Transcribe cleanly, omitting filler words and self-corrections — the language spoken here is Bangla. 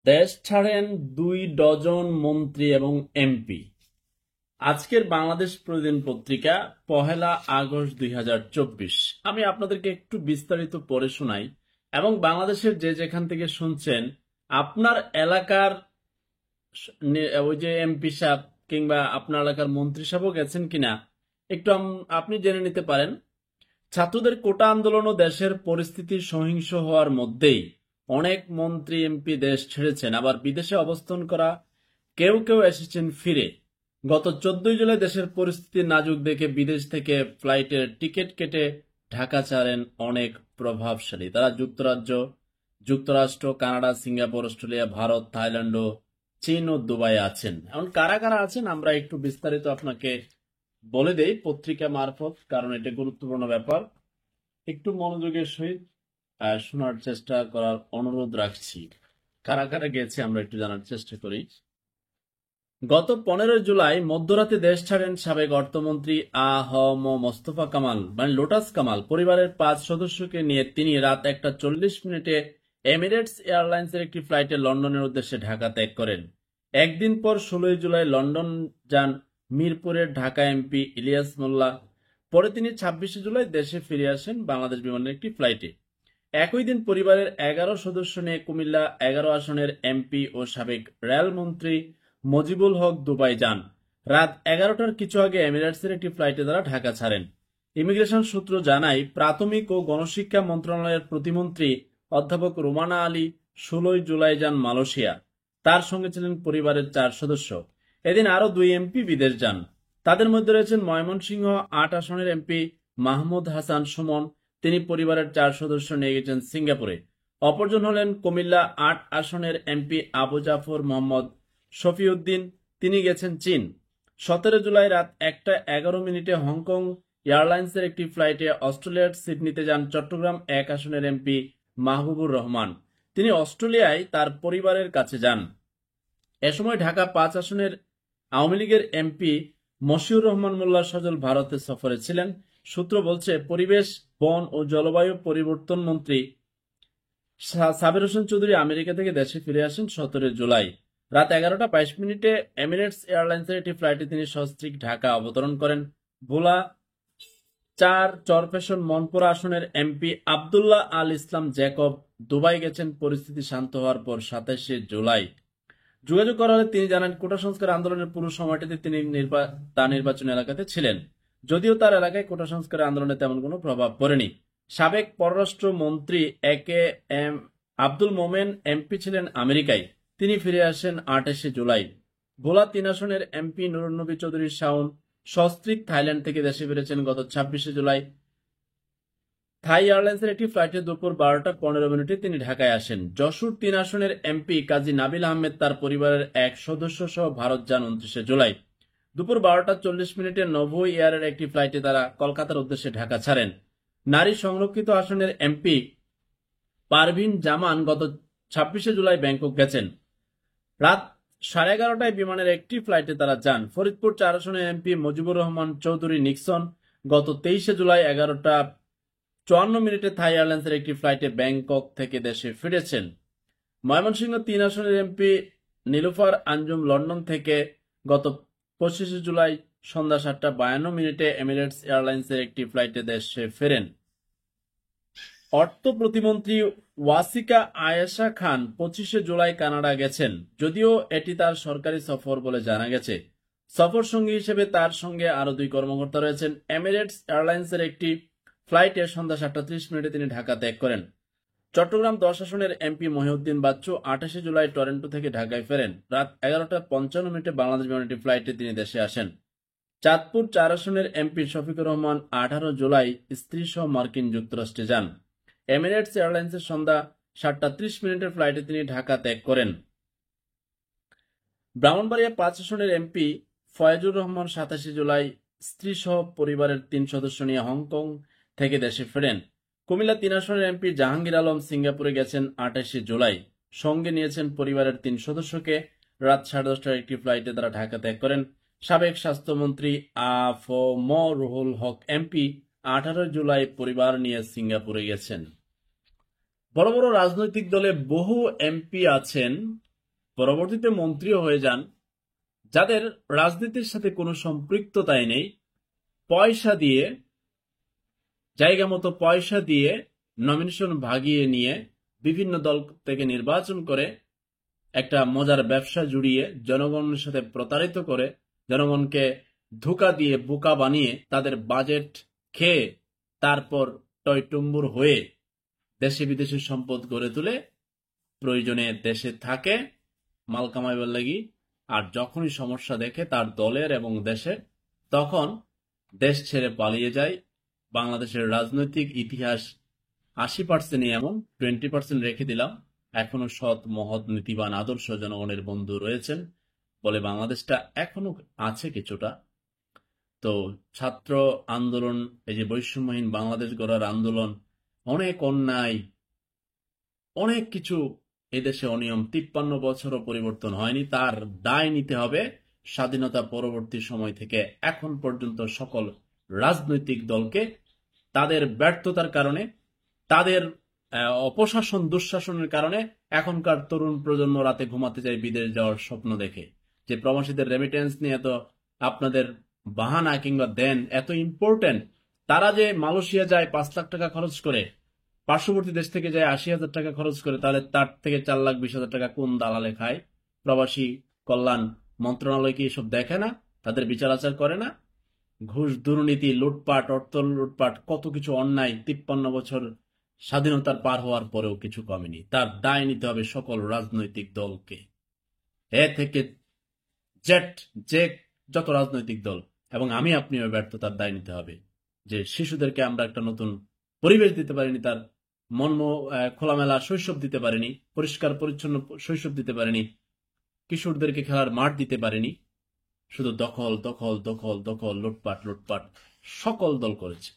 দেশ ছাড়েন ২ ডজন মন্ত্রী এবং এমপি। আজকের বাংলাদেশ প্রতিদিন পত্রিকা ১লা আগস্ট ২০২৪। আমি আপনাদেরকে একটু বিস্তারিত পড়ে শোনাই এবং বাংলাদেশের যে যেখান থেকে শুনছেন আপনার এলাকার ওই যে এমপি সাহেব কিংবা আপনার এলাকার মন্ত্রী সাহেবও গেছেন কিনা একটু আপনি জেনে নিতে পারেন। ছাত্রদের কোটা আন্দোলন ও দেশের পরিস্থিতি সহিংস হওয়ার মধ্যেই অনেক মন্ত্রী এমপি দেশ ছেড়েছেন, আবার বিদেশে অবস্থান করা কেউ কেউ এসেছেন ফিরে। গত ১৪ জুলাই দেশের পরিস্থিতি নাজুক দেখে বিদেশ থেকে ফ্লাইটের টিকিট কেটে ঢাকা ছাড়েন অনেক প্রভাবশালী। তারা যুক্তরাষ্ট্র, Canada, Singapore, Australia, Bharat, Thailand, চীন ও দুবাই আছেন। এখন কারা কারা আছেন আমরা একটু বিস্তারিত আপনাকে বলে দেই পত্রিকা মারফত, কারণ এটা গুরুত্বপূর্ণ ব্যাপার। একটু মনোযোগের সহিত শোনার চেষ্টা করার অনুরোধ রাখছি। কারা কারা গেছে আমরা একটু জানার চেষ্টা করি। গত ১৫ জুলাই মধ্যরাতে দেশ ছাড়েন সাবেক অর্থমন্ত্রী আ.হ.ম মোস্তফা কামাল মানে লোটাস কামাল। পরিবারের ৫ সদস্যকে নিয়ে তিনি রাত ১টা ৪০ মিনিটে এমিরেটস এয়ারলাইন্সের একটি ফ্লাইটে লন্ডনের উদ্দেশ্যে ঢাকা ত্যাগ করেন। একদিন পর ১৬ জুলাই লন্ডন যান মিরপুরের ঢাকা এমপি ইলিয়াস মোল্লা। পরে তিনি ২৬ জুলাই দেশে ফিরে আসেন বাংলাদেশ বিমানের একটি ফ্লাইটে। একই দিন পরিবারের ১১ সদস্য নিয়ে কুমিল্লা ১১ আসনের এমপি ও সাবেক রেলমন্ত্রী মজিবুল হক দুবাই যান। রাত ১১টার কিছু আগে এমিরেটসের একটি ফ্লাইটে তারা ঢাকা ছাড়েন। ইমিগ্রেশন সূত্র জানায়, প্রাথমিক ও গণশিক্ষা মন্ত্রণালয়ের প্রতিমন্ত্রী অধ্যাপক রুমানা আলী ১৬ জুলাই যান মালয়েশিয়া। তার সঙ্গে ছিলেন পরিবারের ৪ সদস্য। এদিন আরও ২ এমপি বিদেশ যান। তাদের মধ্যে রয়েছেন ময়মনসিংহ ৮ আসনের এমপি মাহমুদ হাসান সুমন। তিনি পরিবারের ৪ সদস্য নিয়ে গেছেন সিঙ্গাপুরে। অপরজন হলেন কুমিল্লা ৮ আসনের এমপি আবু জাফর মোহাম্মদ শফিউদ্দিন। তিনি গেছেন চীন। ১৭ জুলাই রাত ১টা ১১ মিনিটে হংকং এয়ারলাইন্সের একটি ফ্লাইটে অস্ট্রেলিয়ার সিডনিতে যান চট্টগ্রাম ১ আসনের এমপি মাহবুবুর রহমান। তিনি অস্ট্রেলিয়ায় তার পরিবারের কাছে যান। এ সময় ঢাকা ৫ আসনের আওয়ামী লীগের এমপি মশিউর রহমান মোল্লা সজল ভারতে সফরে ছিলেন। সূত্র বলছে, পরিবেশ, বন ও জলবায়ু পরিবর্তন মন্ত্রী সাবের হোসেন চৌধুরী আমেরিকা থেকে দেশে ফিরে আসেন ১৭ জুলাই। রাত ১১টা ২২ মিনিটে এমিরেটস এয়ারলাইন্সের একটি ফ্লাইটে তিনি সস্ত্রীক ঢাকা অবতরণ করেন। ভোলা ৪ চরফ্যাশন মনপুরা আসনের এমপি আবদুল্লাহ আল ইসলাম জ্যাকব দুবাই গেছেন পরিস্থিতি শান্ত হওয়ার পর ২৭ জুলাই। যোগাযোগ করা হলে তিনি জানান, কোটা সংস্কার আন্দোলনের পুরো সময়টিতে তিনি তার নির্বাচনী এলাকাতে ছিলেন, যদিও তার এলাকায় কোটা সংস্কার আন্দোলনে তেমন কোনো প্রভাব পড়েনি। সাবেক পররাষ্ট্র মন্ত্রী একে এম আব্দুল মোমেন এমপি ছিলেন আমেরিকায়। তিনি ফিরে আসেন ২৮ জুলাই। ভোলা ৩ আসনের এমপি নুরুন্নবী চৌধুরী শাওন সস্ত্রীক থাইল্যান্ড থেকে দেশে ফিরেছেন গত ২৬ জুলাই। থাই এয়ারলাইন্সের একটি ফ্লাইটে দুপুর ১২টা ১৫ মিনিটে তিনি ঢাকায় আসেন। যশোর ৩ আসনের এমপি কাজী নাবিল আহমেদ তার পরিবারের ১ সদস্য সহ ভারত যান ২৯ জুলাই। দুপুর ১২টা ৪০ মিনিটে নভো এয়ারের একটি ফ্লাইটে তারা কলকাতার উদ্দেশ্যে ঢাকা ছাড়েন। নারী সংরক্ষিত আসনের এমপি পারভিন জামান গত ২৬ জুলাই ব্যাংকক গেছেন। রাত ১১:৩০টায় বিমানের একটি ফ্লাইটে তারা যান। ফরিদপুর ৪ আসনের এমপি মুজিবুর রহমান চৌধুরী নিক্সন গত ২৩ জুলাই ১১টা ৫৪ মিনিটে থাই এয়ারলাইন্সের একটি ফ্লাইটে ব্যাংকক থেকে দেশে ফিরেছেন। ময়মনসিংহ ৩ আসনের এমপি নীলুফার আঞ্জুম লন্ডন থেকে গত ২৫ জুলাই সন্ধ্যা ৭টা ৫২ মিনিটে এমিরেটস এয়ারলাইন্সের একটি ফ্লাইটে দেশে ফেরেন। অর্থ প্রতিমন্ত্রী ওয়াসিকা আয়েশা খান ২৫ জুলাই কানাডা গেছেন, যদিও এটি তার সরকারি সফর বলে জানা গেছে। সফর সঙ্গী হিসেবে তার সঙ্গে আরো ২ কর্মকর্তা রয়েছেন। এমিরেটস এয়ারলাইন্সের একটি ফ্লাইটে সন্ধ্যা ৭টা ৩০ মিনিটে তিনি ঢাকা ত্যাগ করেন। চট্টগ্রাম ১০ আসনের এমপি মহিউদ্দিন বাচ্চু ২৮ জুলাই টরন্টো থেকে ঢাকায় ফেরেন। রাত ১১টা ৫৫ মিনিটে বাংলাদেশ বিমানের একটি ফ্লাইটে তিনি দেশে আসেন। চাঁদপুর ৪ আসনের এমপি শফিকুর রহমান ১৮ জুলাই স্ত্রীসহ মার্কিন যুক্তরাষ্ট্রে যান। এমিরেটস এয়ারলাইন্সের সন্ধ্যা ৭টা ৩০ মিনিটের ফ্লাইটে তিনি ঢাকা ত্যাগ করেন। ব্রাহ্মণবাড়িয়া ৫ আসনের এমপি ফয়েজুর রহমান ২৭ জুলাই স্ত্রীসহ পরিবারের ৩ সদস্য নিয়ে হংকং থেকে দেশে ফেরেন। কুমিল্লা ৩ আসনের এমপি জাহাঙ্গীর আলম সিঙ্গাপুরে গেছেন ২৮ জুলাই। সঙ্গে নিয়েছেন পরিবারের ৩ সদস্যকে। রাত ১০:৩০টার একটি ফ্লাইটে তারা ঢাকা ত্যাগ করেন। সাবেক স্বাস্থ্যমন্ত্রী আ.ফ.ম রুহুল হক এমপি ১৮ জুলাই পরিবার নিয়ে সিঙ্গাপুরে গেছেন। বড় বড় রাজনৈতিক দলে বহু এমপি আছেন, পরবর্তীতে মন্ত্রীও হয়ে যান, যাদের রাজনীতির সাথে কোনো সম্পৃক্ততাই নেই, পয়সা দিয়ে, জায়গা মতো পয়সা দিয়ে নমিনেশন ভাগিয়ে নিয়ে বিভিন্ন দল থেকে নির্বাচন করে একটা মজার ব্যবসা জুড়িয়ে জনগণের সাথে প্রতারিত করে জনগণকে ধোঁকা দিয়ে বোকা বানিয়ে তাদের বাজেট খেয়ে তারপর টয়টুম্বুর হয়ে দেশে বিদেশে সম্পদ গড়ে তুলে প্রয়োজনে দেশে থাকে মাল কামাইবার লাগি, আর যখনই সমস্যা দেখে তার দলের এবং দেশের, তখন দেশ ছেড়ে পালিয়ে যায়। বাংলাদেশের রাজনৈতিক ইতিহাস 80% এমন, 20% রেখে দিলাম এখনো সৎ মহৎ নীতিবান আদর্শ জনগণের বন্ধু রয়েছেন বলে বাংলাদেশটা এখনো আছে কিছুটা। তো ছাত্র আন্দোলন, এই যে বৈষম্যহীন বাংলাদেশ গড়ার আন্দোলন, অনেক অন্যায়, অনেক কিছু এদেশে অনিয়ম, 53 বছরও পরিবর্তন হয়নি, তার দায় নিতে হবে স্বাধীনতা পরবর্তী সময় থেকে এখন পর্যন্ত সকল রাজনৈতিক দলকে। তাদের ব্যর্থতার কারণে, তাদের অপশাসন দুঃশাসনের কারণে এখনকার তরুণ প্রজন্ম রাতে ঘুমাতে যায় বিদেশ যাওয়ার স্বপ্ন দেখে। যে প্রবাসীদের রেমিটেন্স নিয়ে এত আপনাদের বাহানা কিংবা দেন এত ইম্পর্টেন্ট, তারা যে মালয়েশিয়া যায় 5 লাখ টাকা খরচ করে, পার্শ্ববর্তী দেশ থেকে যায় 80,000 টাকা খরচ করে, তাহলে তার থেকে 4,20,000 টাকা কোন দালালে খায়? প্রবাসী কল্যাণ মন্ত্রণালয় কি এসব দেখে না? তাদের বিচার আচার করে না? ঘুষ, দুর্নীতি, লুটপাট, অর্থ লুটপাট, কত কিছু অন্যায় 53 বছর স্বাধীনতার পার হওয়ার পরেও কিছু কমেনি। তার দায় নিতে হবে সকল রাজনৈতিক দলকে, এ থেকে জেড, যে যত রাজনৈতিক দল, এবং আমি আপনিও ব্যর্থতার দায় নিতে হবে। যে শিশুদেরকে আমরা একটা নতুন পরিবেশ দিতে পারিনি, তার মন খোলামেলা শৈশব দিতে পারিনি, পরিষ্কার পরিচ্ছন্ন শৈশব দিতে পারিনি, কিশোরদেরকে খেলার মাঠ দিতে পারিনি, শুধু দখল দখল দখল দখল, লুটপাট লুটপাট সকল দল করেছে।